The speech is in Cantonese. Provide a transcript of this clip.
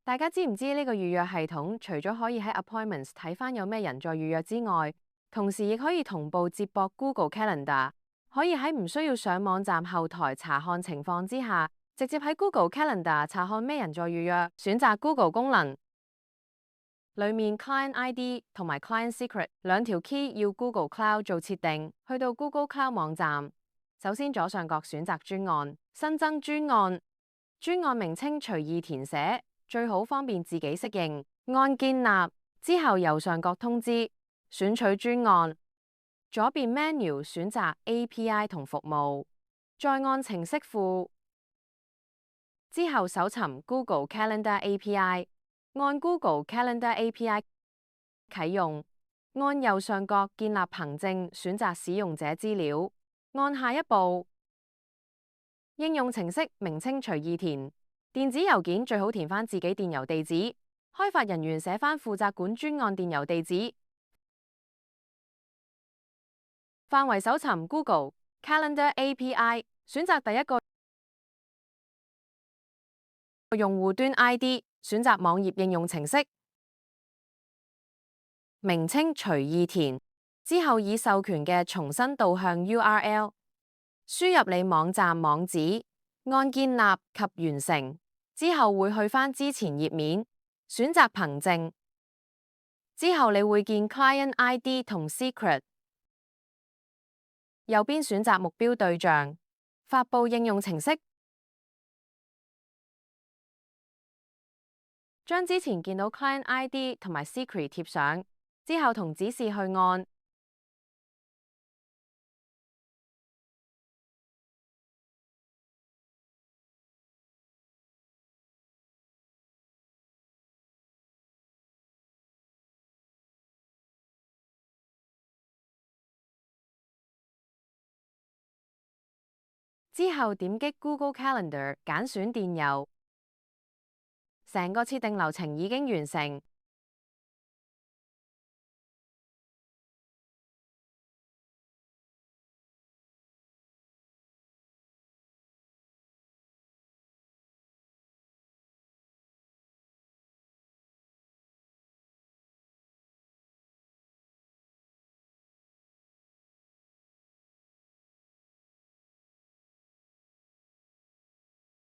大家知唔知呢個預約系統除咗可以喺 Appointments 睇返有咩人在預約之外，同時亦可以同步接駁 Google Calendar，可以喺唔需要上網站後台查看情況之下，直接喺 Google Calendar 查看咩人在預約，選擇 Google 功能。裡面 Client ID 同埋 Client Secret 兩條 key 要 Google Cloud 做設定，去到 Google Cloud 網站，首先左上角選擇專案，新增專案，專案名稱隨意填寫，最好方便自己適應。按建立之後右上角通知，選取專案，左邊 menu 選擇 API 同服務，再按程式庫，之後搜尋 Google Calendar API。按 Google Calendar API 啟用，按右上角建立憑證選擇使用者資料，按下一步。應用程式名稱隨意填，電子郵件最好填返自己電郵地址，開發人員寫返負責管專案電郵地址。範圍搜尋 Google Calendar API， 選擇第一個用戶端 ID， 選擇網頁應用程式。名稱隨意填，之後以授權嘅重新導向 URL， 輸入你網站網址，按建立及完成，之後會去返之前頁面，選擇憑證，之後你會見 Client ID 同 Secret， 右邊選擇目標對象，發布應用程式，將之前見到 Client ID 同埋 Secret 貼上。之後同指示去按，之後點擊 Google Calendar 揀選電郵，成個設定流程已經完成。